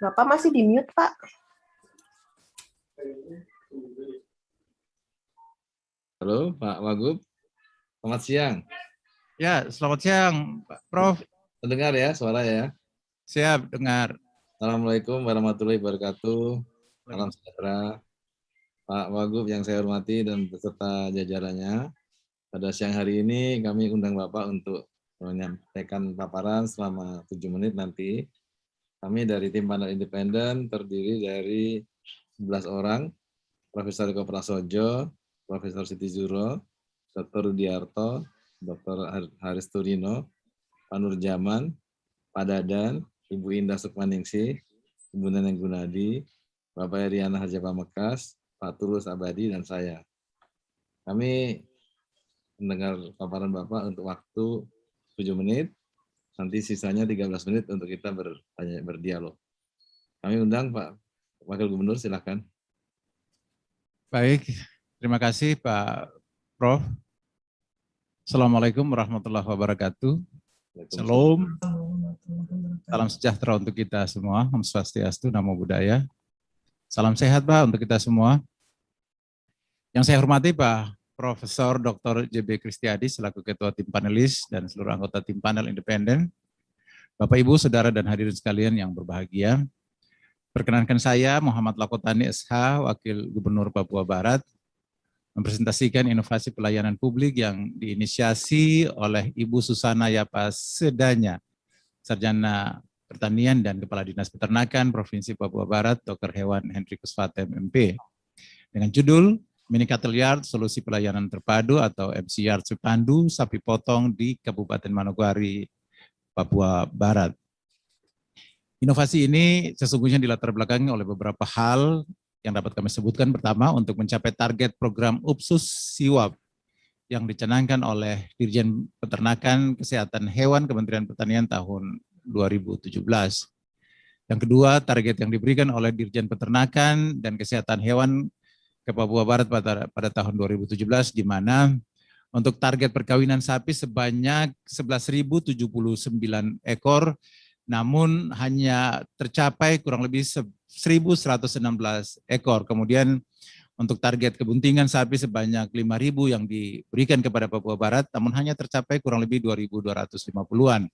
Bapak masih di mute, Pak. Halo, Pak Wagub. Selamat siang. Ya, selamat siang, Pak Prof. Terdengar ya suara ya? Siap, dengar. Assalamualaikum warahmatullahi wabarakatuh. Salam sejahtera. Pak Wagub yang saya hormati dan beserta jajarannya. Pada siang hari ini kami undang Bapak untuk menyampaikan paparan selama 7 menit nanti. Kami dari tim panel independen terdiri dari 11 orang, Profesor Eko Prasojo, Profesor Siti Zuro, Dr. Rudiarto, Dr. Haris Turino, Pak Nurjaman, Pak Dadan, Ibu Indah Sukmaningsih, Ibu Neneng Gunadi, Bapak Eriana Harja Pamekas, Pak Tulus Abadi, dan saya. Kami mendengar paparan Bapak untuk waktu 7 menit, nanti sisanya 13 menit untuk kita berdialog. Kami undang Pak Wakil Gubernur, silakan. Baik, terima kasih Pak Prof. Assalamualaikum warahmatullahi wabarakatuh. Shalom. Salam sejahtera untuk kita semua. Om Swastiastu, Namo Buddhaya. Salam sehat Pak untuk kita semua. Yang saya hormati Pak Profesor Dr. JB Kristiadi selaku Ketua Tim Panelis dan seluruh anggota Tim Panel Independen. Bapak Ibu, Saudara dan hadirin sekalian yang berbahagia. Perkenankan saya Muhammad Lakotani SH, Wakil Gubernur Papua Barat, mempresentasikan inovasi pelayanan publik yang diinisiasi oleh Ibu Susana Yapa Sedanya, Sarjana Pertanian dan Kepala Dinas Peternakan Provinsi Papua Barat, Dr. Hewan Hendrikus Fatem MP, dengan judul Mini Cattle Yard Solusi Pelayanan Terpadu atau MC Yard Cipandu Sapi Potong di Kabupaten Manokwari, Papua Barat. Inovasi ini sesungguhnya dilatar belakangi oleh beberapa hal yang dapat kami sebutkan. Pertama, untuk mencapai target program UPSUS SIWAP yang dicanangkan oleh Dirjen Peternakan Kesehatan Hewan Kementerian Pertanian tahun 2017. Yang kedua, target yang diberikan oleh Dirjen Peternakan dan Kesehatan Hewan ke Papua Barat pada tahun 2017, di mana untuk target perkawinan sapi sebanyak 11.079 ekor, namun hanya tercapai kurang lebih 1.116 ekor. Kemudian untuk target kebuntingan sapi sebanyak 5.000 yang diberikan kepada Papua Barat, namun hanya tercapai kurang lebih 2.250-an.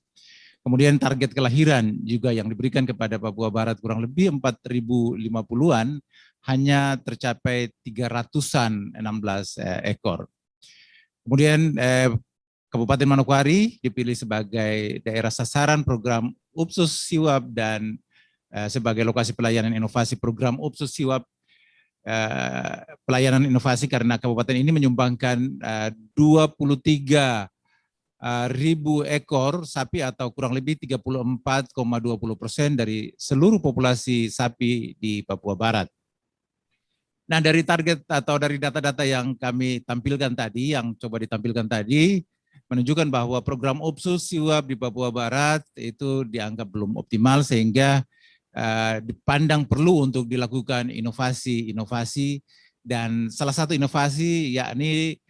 Kemudian target kelahiran juga yang diberikan kepada Papua Barat kurang lebih 4.050-an, hanya tercapai 316 ekor. Kemudian Kabupaten Manokwari dipilih sebagai daerah sasaran program UPSUS SIWAP dan sebagai lokasi pelayanan inovasi program UPSUS SIWAP pelayanan inovasi karena kabupaten ini menyumbangkan 23.000 ekor sapi atau kurang lebih 34,20% dari seluruh populasi sapi di Papua Barat. Nah, dari target atau dari data-data yang kami tampilkan tadi, yang coba ditampilkan tadi, menunjukkan bahwa program UPSUS SIWAP di Papua Barat itu dianggap belum optimal sehingga dipandang perlu untuk dilakukan inovasi-inovasi, dan salah satu inovasi yakni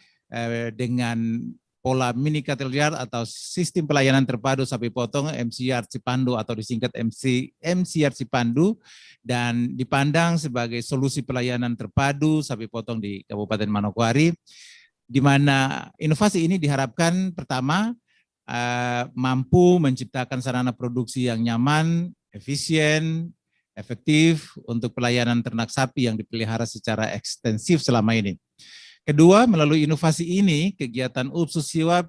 dengan pola mini cattle yard atau sistem pelayanan terpadu sapi potong MC Yard Cipandu atau disingkat MC Yard Cipandu, dan dipandang sebagai solusi pelayanan terpadu sapi potong di Kabupaten Manokwari, di mana inovasi ini diharapkan pertama mampu menciptakan sarana produksi yang nyaman, efisien, efektif untuk pelayanan ternak sapi yang dipelihara secara ekstensif selama ini. Kedua, melalui inovasi ini, kegiatan UPSUS SIWAP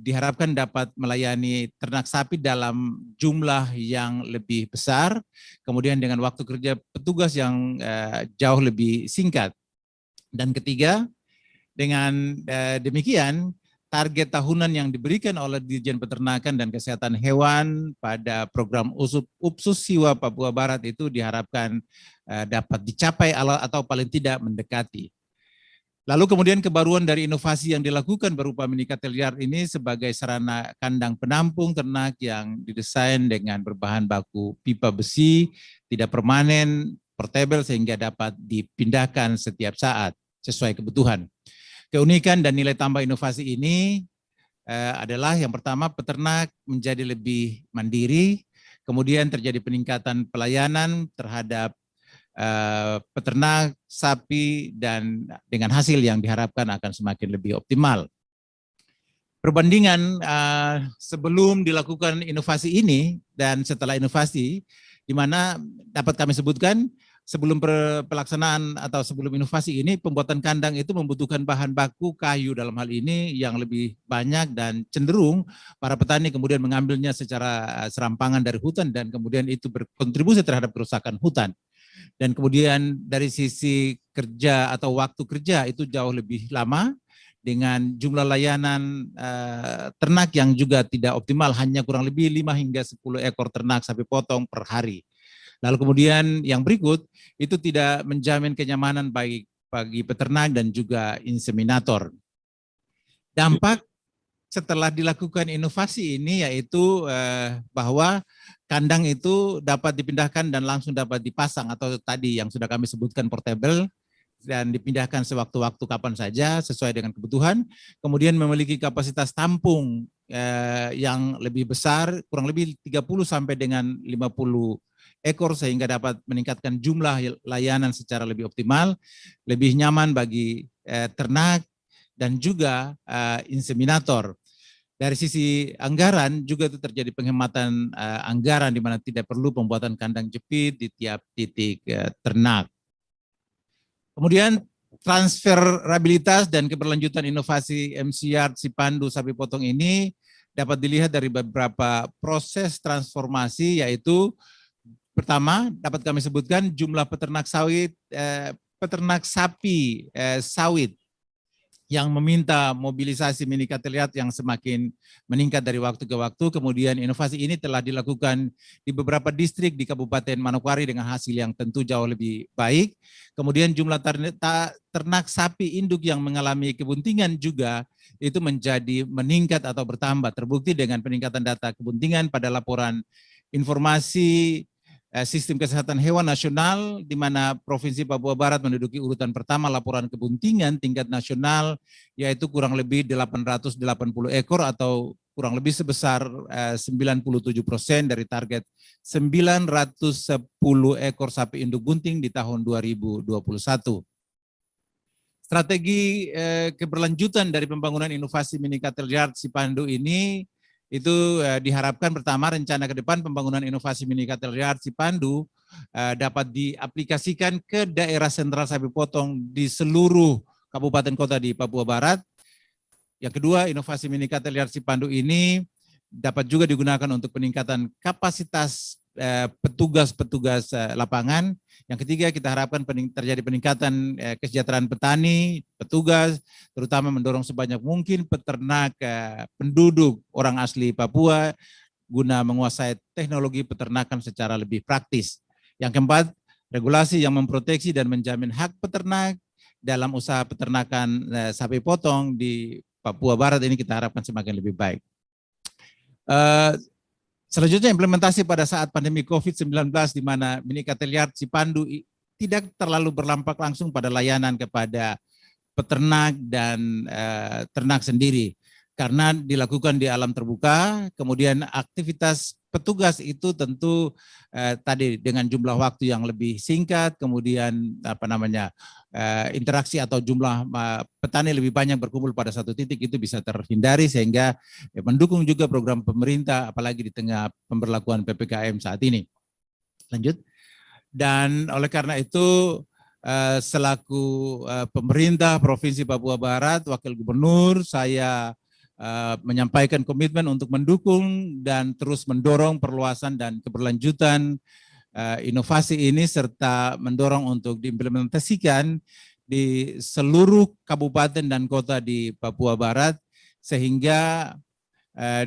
diharapkan dapat melayani ternak sapi dalam jumlah yang lebih besar, kemudian dengan waktu kerja petugas yang jauh lebih singkat. Dan ketiga, dengan demikian, target tahunan yang diberikan oleh Dirjen Peternakan dan Kesehatan Hewan pada program UPSUS SIWAP Papua Barat itu diharapkan dapat dicapai atau paling tidak mendekati. Lalu kemudian kebaruan dari inovasi yang dilakukan berupa mini cattle yard ini sebagai sarana kandang penampung ternak yang didesain dengan berbahan baku pipa besi, tidak permanen, portable sehingga dapat dipindahkan setiap saat sesuai kebutuhan. Keunikan dan nilai tambah inovasi ini adalah yang pertama, peternak menjadi lebih mandiri, Kemudian terjadi peningkatan pelayanan terhadap peternak sapi dan dengan hasil yang diharapkan akan semakin lebih optimal. Perbandingan sebelum dilakukan inovasi ini dan setelah inovasi, di mana dapat kami sebutkan sebelum pelaksanaan atau sebelum inovasi ini, pembuatan kandang itu membutuhkan bahan baku kayu dalam hal ini yang lebih banyak dan cenderung para petani kemudian mengambilnya secara serampangan dari hutan dan kemudian itu berkontribusi terhadap kerusakan hutan. Dan kemudian dari sisi kerja atau waktu kerja itu jauh lebih lama dengan jumlah layanan ternak yang juga tidak optimal, hanya kurang lebih 5 hingga 10 ekor ternak sapi potong per hari. Lalu kemudian yang berikut itu tidak menjamin kenyamanan bagi peternak dan juga inseminator. Dampak setelah dilakukan inovasi ini yaitu bahwa kandang itu dapat dipindahkan dan langsung dapat dipasang atau tadi yang sudah kami sebutkan portable dan dipindahkan sewaktu-waktu kapan saja sesuai dengan kebutuhan. Kemudian memiliki kapasitas tampung yang lebih besar, kurang lebih 30 sampai dengan 50 ekor sehingga dapat meningkatkan jumlah layanan secara lebih optimal, lebih nyaman bagi ternak dan juga inseminator. Dari sisi anggaran juga itu terjadi penghematan anggaran di mana tidak perlu pembuatan kandang jepit di tiap titik ternak. Kemudian transferabilitas dan keberlanjutan inovasi MC-Yard Sipandu sapi potong ini dapat dilihat dari beberapa proses transformasi, yaitu pertama dapat kami sebutkan jumlah peternak sawit, peternak sapi sawit yang meminta mobilisasi mini cattle yard yang semakin meningkat dari waktu ke waktu. Kemudian inovasi ini telah dilakukan di beberapa distrik di Kabupaten Manokwari dengan hasil yang tentu jauh lebih baik. Kemudian jumlah ternak sapi induk yang mengalami kebuntingan juga itu menjadi meningkat atau bertambah. Terbukti dengan peningkatan data kebuntingan pada laporan informasi Sistem Kesehatan Hewan Nasional, di mana Provinsi Papua Barat menduduki urutan pertama laporan kebuntingan tingkat nasional, yaitu kurang lebih 880 ekor atau kurang lebih sebesar 97% dari target 910 ekor sapi induk bunting di tahun 2021. Strategi keberlanjutan dari pembangunan inovasi mini cattle yard Sipandu ini itu diharapkan pertama rencana ke depan pembangunan inovasi mini cattle yard Sipandu dapat diaplikasikan ke daerah sentral sapi potong di seluruh kabupaten kota di Papua Barat. Yang kedua, inovasi mini cattle yard Sipandu ini dapat juga digunakan untuk peningkatan kapasitas petugas-petugas lapangan. Yang ketiga, kita harapkan terjadi peningkatan kesejahteraan petani, petugas, terutama mendorong sebanyak mungkin peternak penduduk orang asli Papua guna menguasai teknologi peternakan secara lebih praktis. Yang keempat, regulasi yang memproteksi dan menjamin hak peternak dalam usaha peternakan sapi potong di Papua Barat ini kita harapkan semakin lebih baik. Selanjutnya implementasi pada saat pandemi COVID-19 di mana mini cattle yard Sipandu tidak terlalu berlampak langsung pada layanan kepada peternak dan ternak sendiri karena dilakukan di alam terbuka. Kemudian aktivitas petugas itu tentu tadi dengan jumlah waktu yang lebih singkat, kemudian interaksi atau jumlah petani lebih banyak berkumpul pada satu titik itu bisa terhindari sehingga mendukung juga program pemerintah apalagi di tengah pemberlakuan PPKM saat ini. Lanjut. Dan oleh karena itu selaku pemerintah Provinsi Papua Barat, Wakil Gubernur, saya menyampaikan komitmen untuk mendukung dan terus mendorong perluasan dan keberlanjutan inovasi ini serta mendorong untuk diimplementasikan di seluruh kabupaten dan kota di Papua Barat sehingga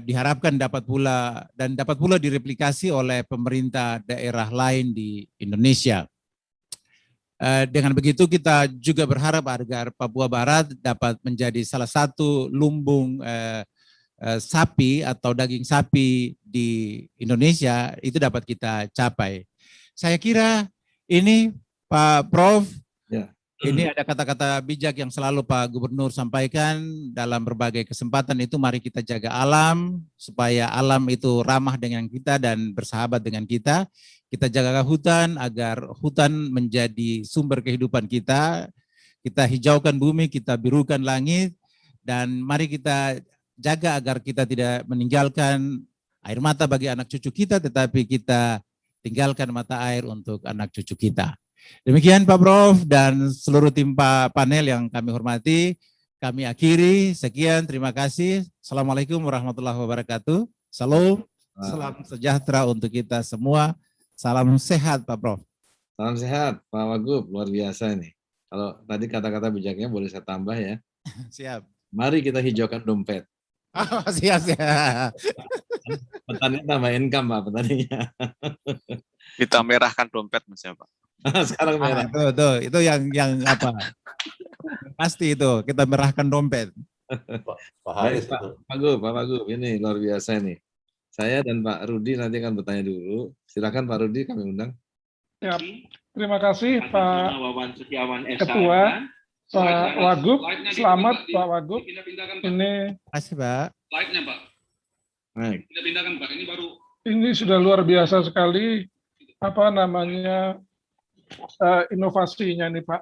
diharapkan dapat pula direplikasi oleh pemerintah daerah lain di Indonesia. Dengan begitu kita juga berharap agar Papua Barat dapat menjadi salah satu lumbung sapi atau daging sapi di Indonesia itu dapat kita capai. Saya kira ini Pak Prof, Ini ada kata-kata bijak yang selalu Pak Gubernur sampaikan dalam berbagai kesempatan itu, mari kita jaga alam supaya alam itu ramah dengan kita dan bersahabat dengan kita. Kita jaga hutan agar hutan menjadi sumber kehidupan kita. Kita hijaukan bumi, kita birukan langit, dan mari kita jaga agar kita tidak meninggalkan air mata bagi anak cucu kita, tetapi kita tinggalkan mata air untuk anak cucu kita. Demikian Pak Prof dan seluruh tim panel yang kami hormati, kami akhiri. Sekian, terima kasih. Assalamualaikum warahmatullahi wabarakatuh. Salam, salam sejahtera untuk kita semua. Salam sehat Pak Prof. Salam sehat Pak Wagub, luar biasa ini. Kalau tadi kata-kata bijaknya boleh saya tambah ya. Siap. Mari kita hijaukan dompet. Oh, siap. Petani tambah income Pak, petaninya. Kita merahkan dompet Mas ya Pak. Sekarang merah. Itu yang apa? Pasti itu kita merahkan dompet. Baik, Pak Wagub, ini luar biasa ini. Saya dan Pak Rudi nanti akan bertanya dulu. Silakan Pak Rudi, kami undang. Ya, terima kasih Pak Ketua, Pak Wagub. Selamat Pak Wagub. Ini kasih Pak. Slide-nya Pak. Baik. Kita pindahkan Pak. Ini baru. Ini sudah luar biasa sekali. Apa namanya? Inovasinya nih Pak,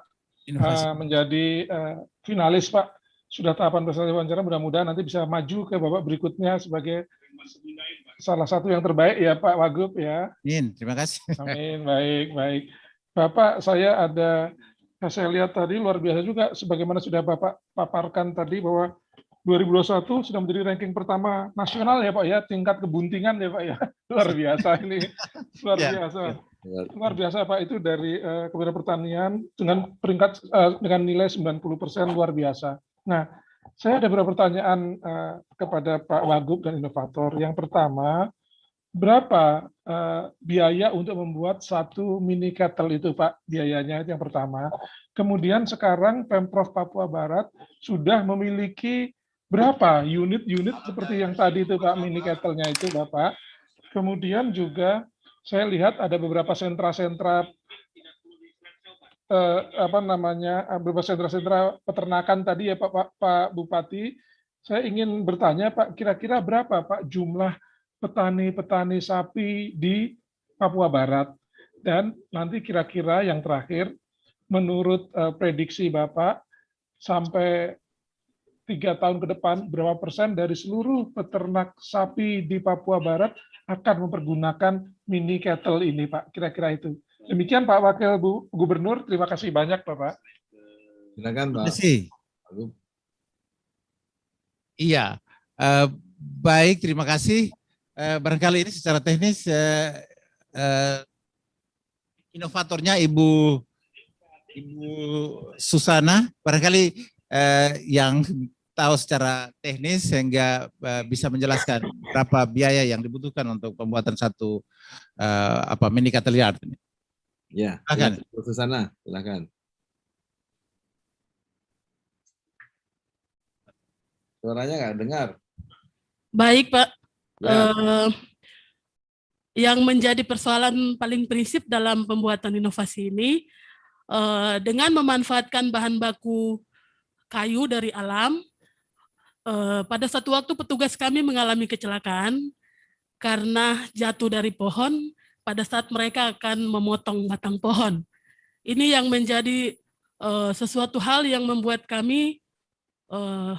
menjadi finalis Pak, sudah tahapan presentasi wawancara, mudah-mudahan nanti bisa maju ke babak berikutnya sebagai salah satu yang terbaik ya Pak Wagub ya. Amin, terima kasih. Amin, baik. Bapak, saya lihat tadi luar biasa juga, sebagaimana sudah Bapak paparkan tadi bahwa 2021 sudah menjadi ranking pertama nasional ya Pak ya, tingkat kebuntingan ya Pak ya, luar biasa ini, luar biasa. Luar biasa Pak, itu dari Kementerian Pertanian dengan peringkat dengan nilai 90%, luar biasa. Nah, saya ada beberapa pertanyaan kepada Pak Wagub dan inovator. Yang pertama, berapa biaya untuk membuat satu mini kettle itu Pak, biayanya itu yang pertama. Kemudian sekarang Pemprov Papua Barat sudah memiliki berapa unit-unit seperti yang tadi itu Pak, mini kettle-nya itu Bapak. Kemudian juga saya lihat ada beberapa sentra-sentra beberapa sentra-sentra peternakan tadi ya Pak Bupati. Saya ingin bertanya Pak, kira-kira berapa Pak jumlah petani-petani sapi di Papua Barat? Dan nanti kira-kira yang terakhir, menurut prediksi Bapak, sampai 3 tahun ke depan, berapa persen dari seluruh peternak sapi di Papua Barat akan mempergunakan mini kettle ini, Pak? Kira-kira itu. Demikian Pak Wakil Gubernur, terima kasih banyak, Bapak. Silakan Pak. Terima kasih. Iya, baik, terima kasih. Barangkali ini secara teknis inovatornya Ibu Susana, barangkali yang tahu secara teknis sehingga bisa menjelaskan berapa biaya yang dibutuhkan untuk pembuatan satu mini cattle yard ini. Ya, silakan. Bu Susana, silakan. Suaranya nggak dengar. Baik Pak. Ya. Yang menjadi persoalan paling prinsip dalam pembuatan inovasi ini dengan memanfaatkan bahan baku kayu dari alam. Pada satu waktu petugas kami mengalami kecelakaan karena jatuh dari pohon pada saat mereka akan memotong batang pohon. Ini yang menjadi sesuatu hal yang membuat kami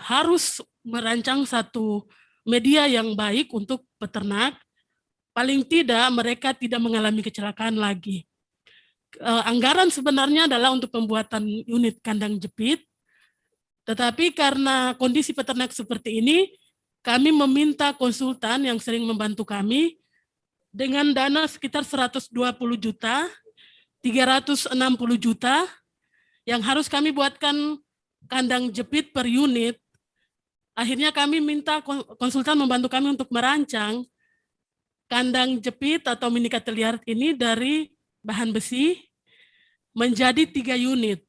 harus merancang satu media yang baik untuk peternak. Paling tidak mereka tidak mengalami kecelakaan lagi. Anggaran sebenarnya adalah untuk pembuatan unit kandang jepit. Tetapi karena kondisi peternak seperti ini, kami meminta konsultan yang sering membantu kami dengan dana sekitar 120 juta, 360 juta, yang harus kami buatkan kandang jepit per unit. Akhirnya kami minta konsultan membantu kami untuk merancang kandang jepit atau mini cattle yard ini dari bahan besi menjadi 3 unit.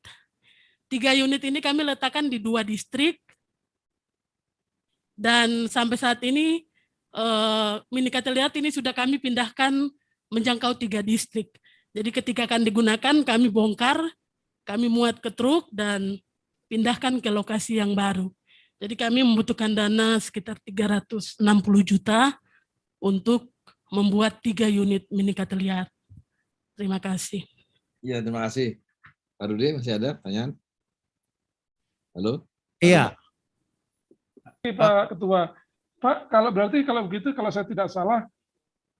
3 unit ini kami letakkan di 2 distrik, dan sampai saat ini mini cattle yard ini sudah kami pindahkan menjangkau 3 distrik. Jadi ketika akan digunakan kami bongkar kami muat ke truk dan pindahkan ke lokasi yang baru. Jadi kami membutuhkan dana sekitar 360 juta untuk membuat 3 unit mini cattle yard. Terima kasih. Iya, terima kasih. Pak Rudi, masih ada pertanyaan? Halo? Iya. Pak Ketua, Pak, kalau begitu, kalau saya tidak salah,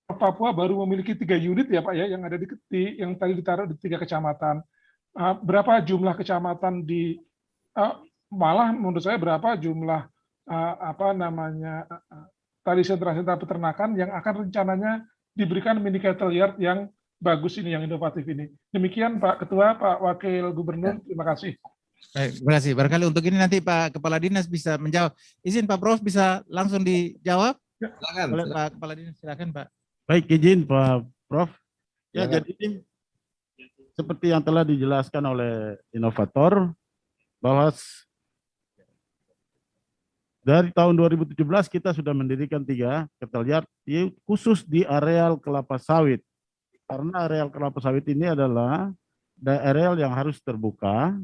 Papua baru memiliki 3 unit ya Pak ya, yang ada yang tadi ditaruh di 3 kecamatan. Berapa jumlah kecamatan malah menurut saya berapa jumlah tadi sentra-sentra peternakan yang akan rencananya diberikan mini cattle yard yang bagus ini, yang inovatif ini. Demikian Pak Ketua, Pak Wakil Gubernur, terima kasih. Baik, terima kasih. Barangkali untuk ini nanti Pak Kepala Dinas bisa menjawab. Izin Pak Prof bisa langsung dijawab? Silakan. Oleh Pak Kepala Dinas, silakan Pak. Baik, izin Pak Prof. Ya, Silakan. jadi seperti yang telah dijelaskan oleh inovator, bahwa dari tahun 2017 kita sudah mendirikan 3 cattle yard khusus di areal kelapa sawit. Karena areal kelapa sawit ini adalah areal yang harus terbuka,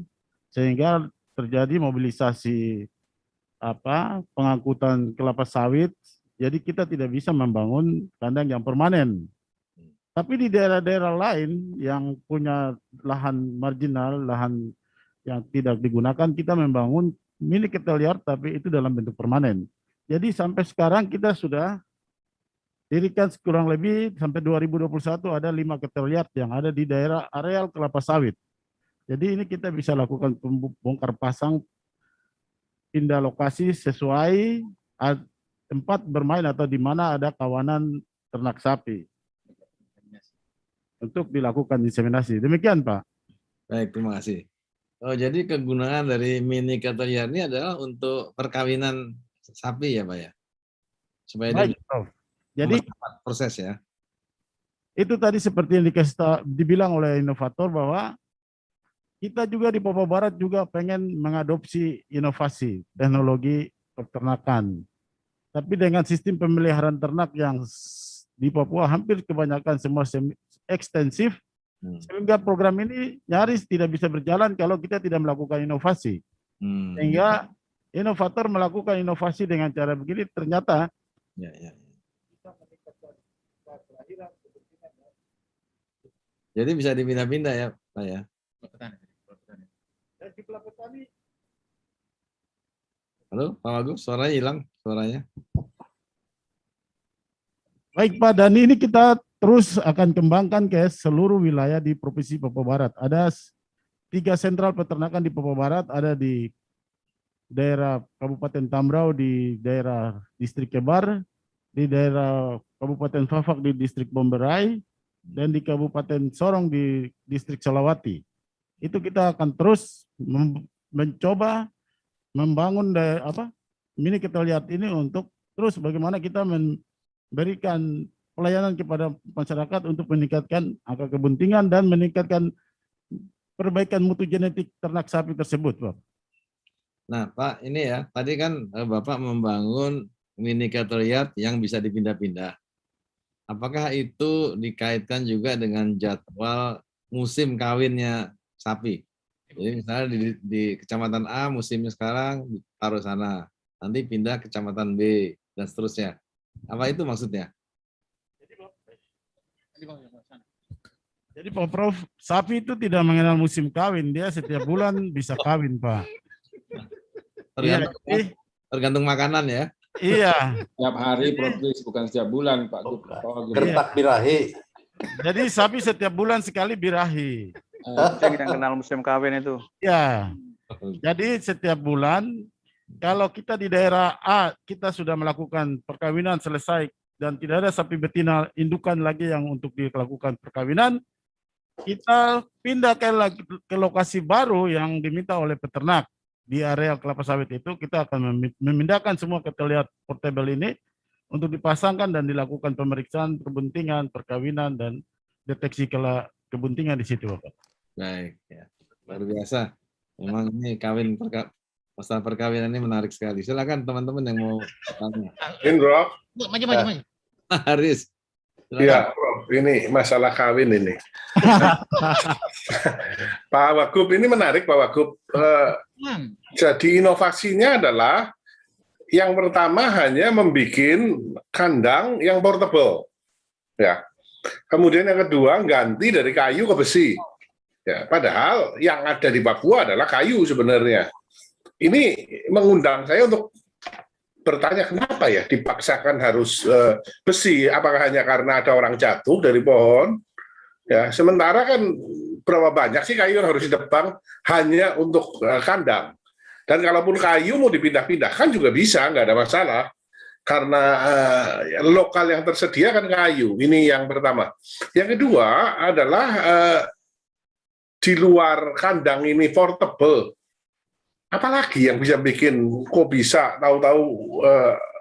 sehingga terjadi mobilisasi pengangkutan kelapa sawit. Jadi kita tidak bisa membangun kandang yang permanen. Tapi di daerah-daerah lain yang punya lahan marginal, lahan yang tidak digunakan, kita membangun mini cattle yard, tapi itu dalam bentuk permanen. Jadi sampai sekarang kita sudah dirikan kurang lebih sampai 2021 ada 5 cattle yard yang ada di daerah areal kelapa sawit. Jadi ini kita bisa lakukan bongkar pasang, pindah lokasi sesuai tempat bermain atau di mana ada kawanan ternak sapi untuk dilakukan inseminasi. Demikian Pak. Baik, terima kasih. Oh, jadi kegunaan dari mini cattle yard ini adalah untuk perkawinan sapi ya Pak ya? Supaya Baik, dia Prof. Jadi proses ya? itu tadi seperti yang dibilang oleh inovator bahwa kita juga di Papua Barat juga pengen mengadopsi inovasi teknologi peternakan. Tapi dengan sistem pemeliharaan ternak yang di Papua hampir kebanyakan semua ekstensif, sehingga program ini nyaris tidak bisa berjalan kalau kita tidak melakukan inovasi. Sehingga inovator melakukan inovasi dengan cara begini, ternyata jadi bisa dipindah-pindah ya Pak ya? Halo Pak Wagub, suaranya hilang suaranya. Baik Pak, dan ini kita terus akan kembangkan ke seluruh wilayah di Provinsi Papua Barat. Ada 3 sentral peternakan di Papua Barat, ada di daerah Kabupaten Tambrau, di daerah Distrik Kebar, di daerah Kabupaten Fafak di Distrik Bomberai, dan di Kabupaten Sorong di Distrik Salawati. Itu kita akan terus mencoba membangun mini cattle yard ini untuk terus bagaimana kita memberikan pelayanan kepada masyarakat untuk meningkatkan angka kebuntingan dan meningkatkan perbaikan mutu genetik ternak sapi tersebut, Pak. Nah, Pak, ini ya, tadi kan Bapak membangun mini cattle yard yang bisa dipindah-pindah. Apakah itu dikaitkan juga dengan jadwal musim kawinnya sapi? Jadi misalnya di Kecamatan A musimnya sekarang taruh sana, nanti pindah ke Kecamatan B, dan seterusnya. Apa itu maksudnya? Jadi Pak Prof, sapi itu tidak mengenal musim kawin, dia setiap bulan bisa kawin, Pak. Tergantung makanan ya? Iya. Setiap hari produksi, bukan setiap bulan, Pak Gub. Gertak birahi. Jadi sapi setiap bulan sekali birahi. Yang kenal musim kawin itu. Ya. Jadi setiap bulan, kalau kita di daerah A, kita sudah melakukan perkawinan selesai dan tidak ada sapi betina indukan lagi yang untuk dilakukan perkawinan, kita pindah ke lokasi baru yang diminta oleh peternak. Di area kelapa sawit itu kita akan memindahkan semua cattle yard portable ini untuk dipasangkan dan dilakukan pemeriksaan kebuntingan, perkawinan, dan deteksi kebuntingan di situ, Bapak. Baik, ya. Luar biasa. Memang ini masalah perkawinan ini menarik sekali. Silakan teman-teman yang mau tanya. Indro. Maju. Haris. Iya, Prof. ini masalah kawin ini. Pak Wagub, ini menarik Pak Wagub. Jadi inovasinya adalah yang pertama hanya membuat kandang yang portable. Ya. Kemudian yang kedua ganti dari kayu ke besi. Ya, padahal yang ada di Papua adalah kayu sebenarnya. Ini mengundang saya untuk bertanya kenapa ya dipaksakan harus besi? Apakah hanya karena ada orang jatuh dari pohon? Ya, sementara kan berapa banyak sih kayu yang harus ditebang hanya untuk kandang. Dan kalaupun kayu mau dipindah-pindahkan juga bisa, nggak ada masalah. Karena lokal yang tersedia kan kayu. Ini yang pertama. Yang kedua adalah di luar kandang ini portable. Apalagi yang bisa bikin kok bisa tahu-tahu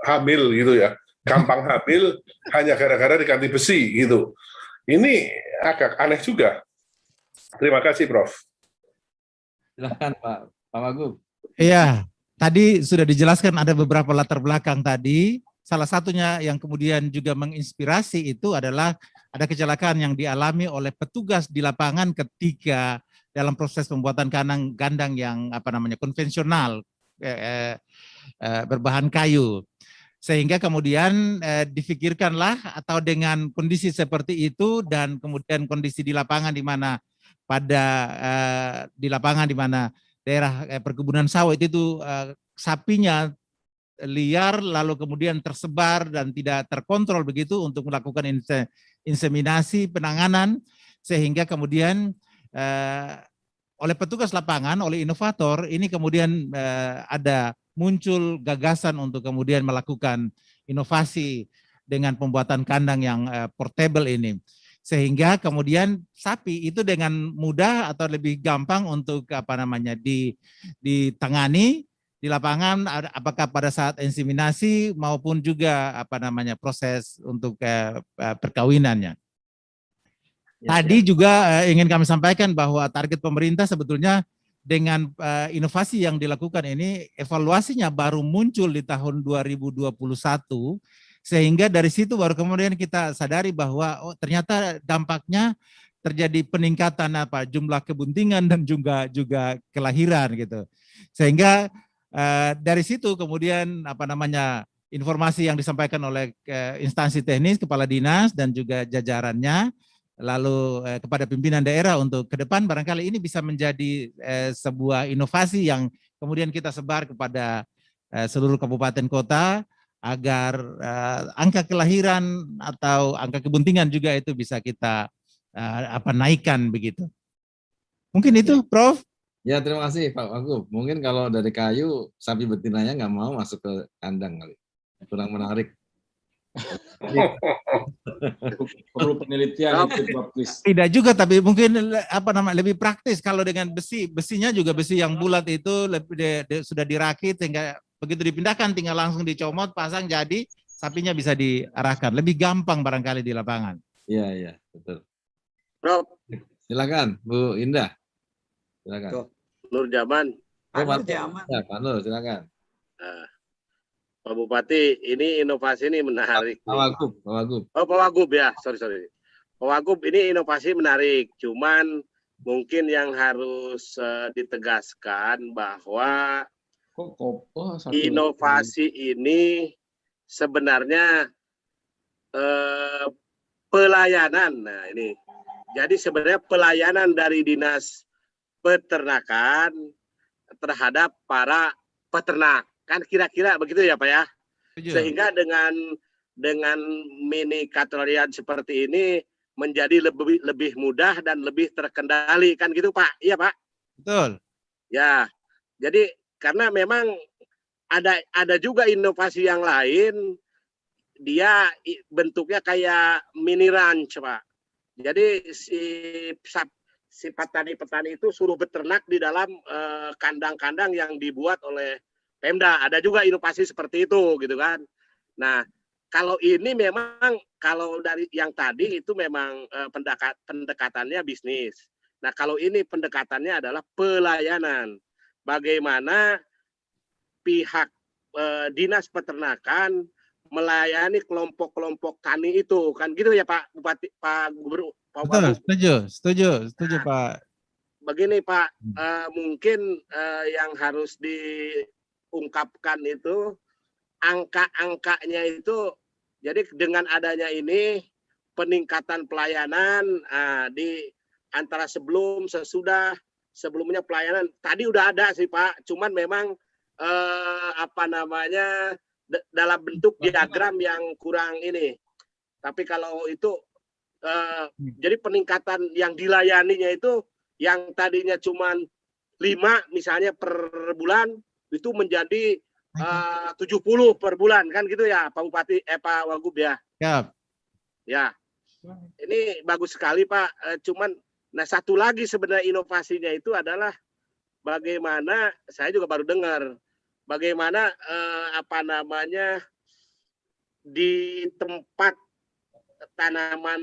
hamil gitu ya, gampang hamil hanya gara-gara diganti besi gitu. Ini agak aneh juga. Terima kasih, Prof. Silakan Pak Wagub. Iya, tadi sudah dijelaskan ada beberapa latar belakang tadi. Salah satunya yang kemudian juga menginspirasi itu adalah ada kecelakaan yang dialami oleh petugas di lapangan ketika dalam proses pembuatan kandang yang konvensional berbahan kayu. Sehingga kemudian difikirkanlah atau dengan kondisi seperti itu dan kemudian kondisi di lapangan di mana di lapangan di mana daerah perkebunan sawit itu sapinya liar lalu kemudian tersebar dan tidak terkontrol begitu untuk melakukan inseminasi penanganan, sehingga kemudian oleh petugas lapangan, oleh inovator ini kemudian ada muncul gagasan untuk kemudian melakukan inovasi dengan pembuatan kandang yang portable ini, sehingga kemudian sapi itu dengan mudah atau lebih gampang untuk ditangani di lapangan, apakah pada saat inseminasi maupun juga proses untuk perkawinannya. Tadi juga ingin kami sampaikan bahwa target pemerintah sebetulnya dengan inovasi yang dilakukan ini evaluasinya baru muncul di tahun 2021, sehingga dari situ baru kemudian kita sadari bahwa ternyata dampaknya terjadi peningkatan jumlah kebuntingan dan juga kelahiran gitu. Sehingga dari situ kemudian informasi yang disampaikan oleh instansi teknis, kepala dinas dan juga jajarannya, lalu kepada pimpinan daerah untuk ke depan barangkali ini bisa menjadi sebuah inovasi yang kemudian kita sebar kepada seluruh kabupaten kota agar angka kelahiran atau angka kebuntingan juga itu bisa kita naikkan begitu. Mungkin itu, Prof. Ya, terima kasih Pak Wagub. Mungkin kalau dari kayu, sapi betinanya nggak mau masuk ke kandang kali. Kurang menarik. Perlu penelitian itu, Prof. Tidak juga, tapi mungkin lebih praktis kalau dengan besinya juga besi yang bulat itu sudah dirakit sehingga begitu dipindahkan tinggal langsung dicomot, pasang jadi sapinya bisa diarahkan. Lebih gampang barangkali di lapangan. Iya, betul. Prof. Silakan Bu Indah. Silakan. Nur Jaman. Ya, Pak Nur, silakan. Pak Bupati, ini inovasi ini menarik. Pak Wagub. Oh, Pak Wagub ya, sorry. Pak Wagub, ini inovasi menarik. Cuman mungkin yang harus ditegaskan bahwa inovasi ini sebenarnya pelayanan. Nah, ini. Jadi sebenarnya pelayanan dari Dinas Peternakan terhadap para peternak. Kan kira-kira begitu ya Pak ya? Sehingga dengan mini katrolian seperti ini menjadi lebih mudah dan lebih terkendali, kan gitu Pak? Iya Pak? Betul. Ya, jadi karena memang ada juga inovasi yang lain, dia bentuknya kayak mini ranch Pak. Jadi si petani-petani itu suruh beternak di dalam kandang-kandang yang dibuat oleh Pemda. Ada juga inovasi seperti itu gitu kan. Nah, kalau ini memang kalau dari yang tadi itu memang pendekatannya bisnis. Nah, kalau ini pendekatannya adalah pelayanan. Bagaimana pihak Dinas Peternakan melayani kelompok-kelompok tani itu, kan gitu ya Pak Bupati, Pak Gubernur, Pak Wagub. Setuju Pak. Begini Pak, mungkin yang harus diungkapkan itu angka-angkanya itu, jadi dengan adanya ini peningkatan pelayanan di antara sebelum, sesudah, sebelumnya pelayanan tadi udah ada sih Pak, cuman memang dalam bentuk diagram yang kurang ini. Tapi kalau itu jadi peningkatan yang dilayaninya itu yang tadinya cuma 5 misalnya per bulan itu menjadi 70 per bulan, kan gitu ya Pak Bupati, Pak Wagub ya. Ya. Ini bagus sekali Pak. Cuman nah satu lagi sebenarnya inovasinya itu adalah bagaimana, saya juga baru dengar, bagaimana di tempat tanaman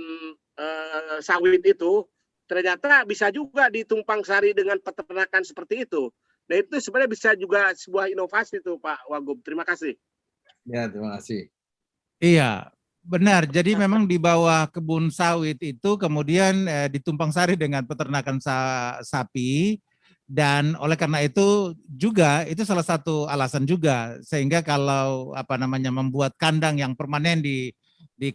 sawit itu ternyata bisa juga ditumpang sari dengan peternakan seperti itu. Nah itu sebenarnya bisa juga sebuah inovasi tuh Pak Wagub. Terima kasih. Ya, terima kasih. Iya, benar. Jadi memang di bawah kebun sawit itu kemudian ditumpang sari dengan peternakan sapi. Dan oleh karena itu juga itu salah satu alasan juga sehingga kalau membuat kandang yang permanen di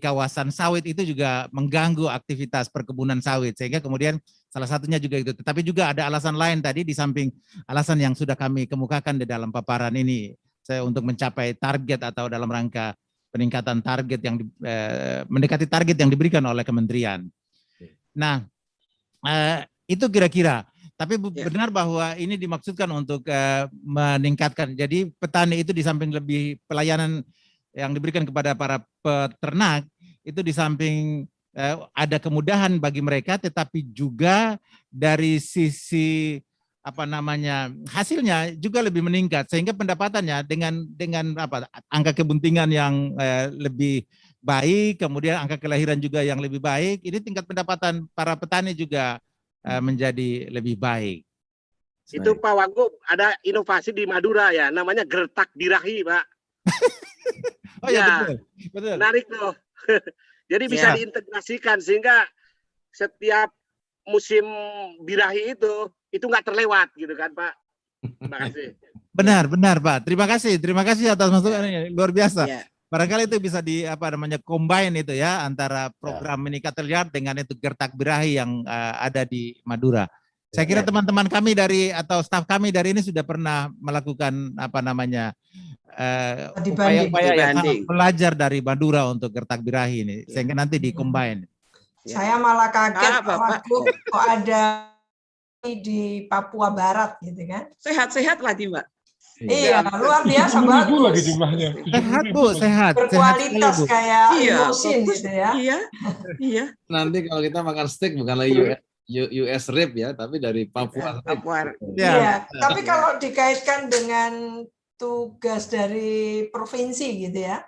kawasan sawit itu juga mengganggu aktivitas perkebunan sawit, sehingga kemudian salah satunya juga itu. Tetapi juga ada alasan lain tadi di samping alasan yang sudah kami kemukakan di dalam paparan ini, saya untuk mencapai target atau dalam rangka peningkatan target yang mendekati target yang diberikan oleh kementerian. Nah itu kira-kira. Tapi benar bahwa ini dimaksudkan untuk meningkatkan. Jadi petani itu di samping lebih pelayanan yang diberikan kepada para peternak, itu di samping ada kemudahan bagi mereka, tetapi juga dari sisi hasilnya juga lebih meningkat, sehingga pendapatannya dengan angka kebuntingan yang lebih baik, kemudian angka kelahiran juga yang lebih baik, ini tingkat pendapatan para petani juga menjadi lebih baik. Itu Pak Wagub, ada inovasi di Madura ya, namanya gertak birahi Pak. Oh ya, betul. Menarik loh. Jadi bisa diintegrasikan sehingga setiap musim birahi itu nggak terlewat gitu kan Pak. Terima kasih. Benar Pak. Terima kasih atas masukannya, luar biasa. Barangkali itu bisa combine itu ya antara program Menikah Terlihat dengan itu gertak birahi yang ada di Madura. Saya kira teman-teman kami atau staf kami dari ini sudah pernah melakukan upaya-upaya yang belajar dari Madura untuk gertak birahi ini, sehingga nanti di-combine. Saya malah kaget Pak Wagub kok ada di Papua Barat gitu kan. Sehat-sehat lagi Mbak. Iya, luar biasa bagus. Lagi jumlahnya. Sehat Bu, sehat. Berkualitas sehat kayak limousine gitu ya. Iya. Nanti kalau kita makan steak bukan lagi US rib ya, tapi dari Papua. Iya, tapi kalau dikaitkan dengan tugas dari provinsi gitu ya,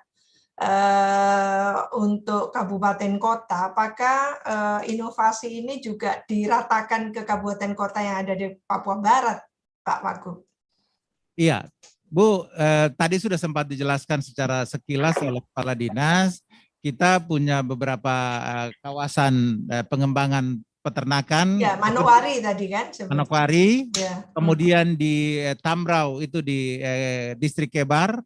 untuk kabupaten kota, apakah inovasi ini juga diratakan ke kabupaten kota yang ada di Papua Barat, Pak Wagub? Iya, Bu, tadi sudah sempat dijelaskan secara sekilas oleh Kepala Dinas. Kita punya beberapa kawasan pengembangan peternakan. Ya, Manokwari tadi kan. Manokwari, kemudian di Tamrau itu di distrik Kebar,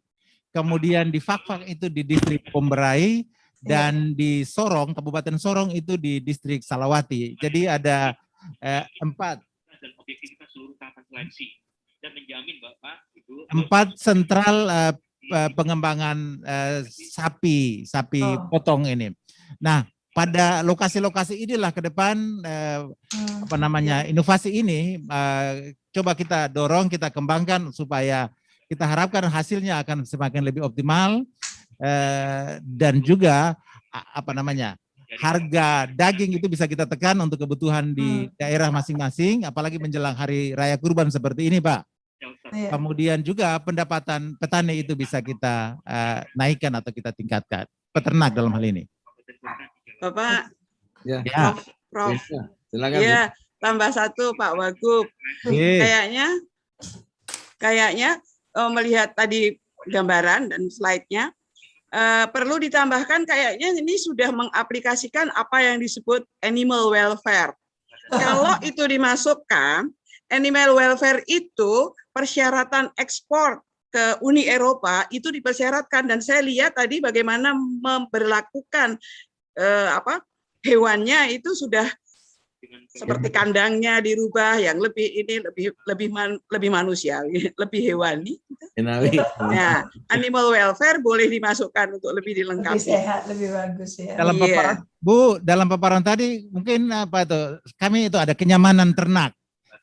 kemudian di Fakfak itu di distrik Pomberai, dan di Sorong, Kabupaten Sorong itu di distrik Salawati. Jadi ada 4. Dan objektivitas seluruh tahapan seleksi. Dan menjamin Bapak Ibu 4 sentral pengembangan sapi potong ini. Nah, pada lokasi-lokasi inilah ke depan inovasi ini coba kita dorong, kita kembangkan supaya kita harapkan hasilnya akan semakin lebih optimal dan juga harga daging itu bisa kita tekan untuk kebutuhan di daerah masing-masing, apalagi menjelang Hari Raya Kurban seperti ini, Pak. Kemudian juga pendapatan petani itu bisa kita naikkan atau kita tingkatkan. Peternak dalam hal ini. Bapak, Prof. Silakan. Ya, tambah 1 Pak Wagub. Kayaknya melihat tadi gambaran dan slide-nya, perlu ditambahkan kayaknya ini sudah mengaplikasikan apa yang disebut animal welfare. Kalau itu dimasukkan, animal welfare itu persyaratan ekspor ke Uni Eropa itu dipersyaratkan, dan saya lihat tadi bagaimana memberlakukan hewannya itu sudah seperti kandangnya dirubah yang lebih manusiawi, lebih hewani. Nah, animal welfare boleh dimasukkan untuk lebih dilengkapi. Lebih sehat, lebih bagus ya. Dalam paparan, Bu, dalam paparan tadi mungkin apa itu? Kami itu ada kenyamanan ternak.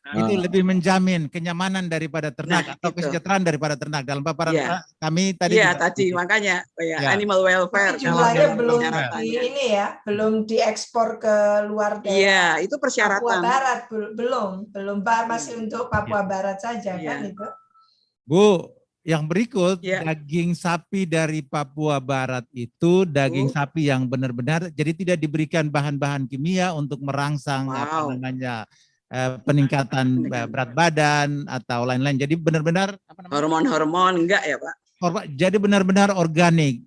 Itu lebih menjamin kenyamanan daripada ternak atau kesejahteraan daripada ternak. Dalam paparan kami tadi. Iya, tadi makanya animal welfare. Jumlahnya belum belum diekspor ke luar daerah. Iya, itu persyaratan. Papua Barat belum masih untuk Papua Barat saja kan itu. Bu, yang berikut daging sapi dari Papua Barat itu daging sapi yang benar-benar jadi tidak diberikan bahan-bahan kimia untuk merangsang peningkatan berat badan atau lain-lain. Jadi benar-benar hormon-hormon enggak ya, Pak? Jadi benar-benar organik.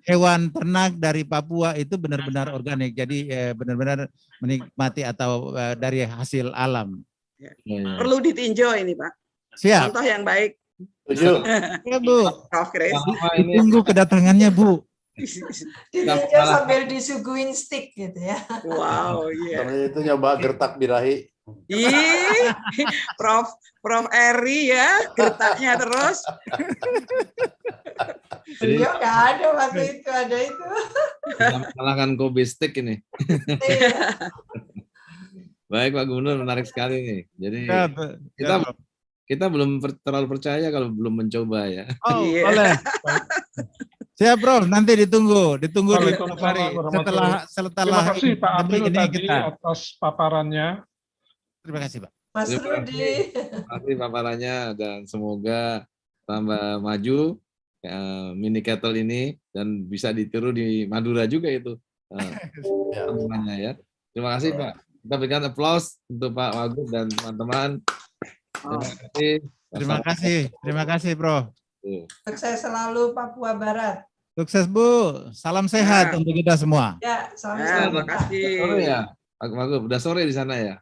Hewan ternak dari Papua itu benar-benar organik. Jadi benar-benar menikmati atau dari hasil alam. Perlu ditinjau ini, Pak. Siap. Contoh yang baik. Ya, Bu. Tunggu kedatangannya, Bu. Ditinjau sambil disuguhin stick gitu ya. Wow, iya. Itu nyoba gertak birahi. Ih, Prof Eri ya, gertaknya terus. Beliau nggak ada waktu itu, ada itu. Mengalahkan Kobe Stick ini. Baik Pak Gubernur, menarik sekali nih. Jadi kita belum terlalu percaya kalau belum mencoba ya. Oh, boleh. Siap, Bro. Nanti ditunggu di hari setelah Terima kasih Pak April ini tadi atas paparannya. Terima kasih, Pak. Mas Rudi. Terima kasih paparannya dan semoga tambah maju mini kettle ini dan bisa ditiru di Madura juga itu. Teman-temannya ya. Terima kasih Pak. Kita berikan aplaus untuk Pak Wagub dan teman-teman. Terima kasih. Terima kasih, Bro. Sukses selalu Papua Barat. Sukses, Bu. Salam sehat untuk kita semua. Ya, salam sehat. Terima kasih. Sore ya, Pak Wagub. Udah sore di sana ya?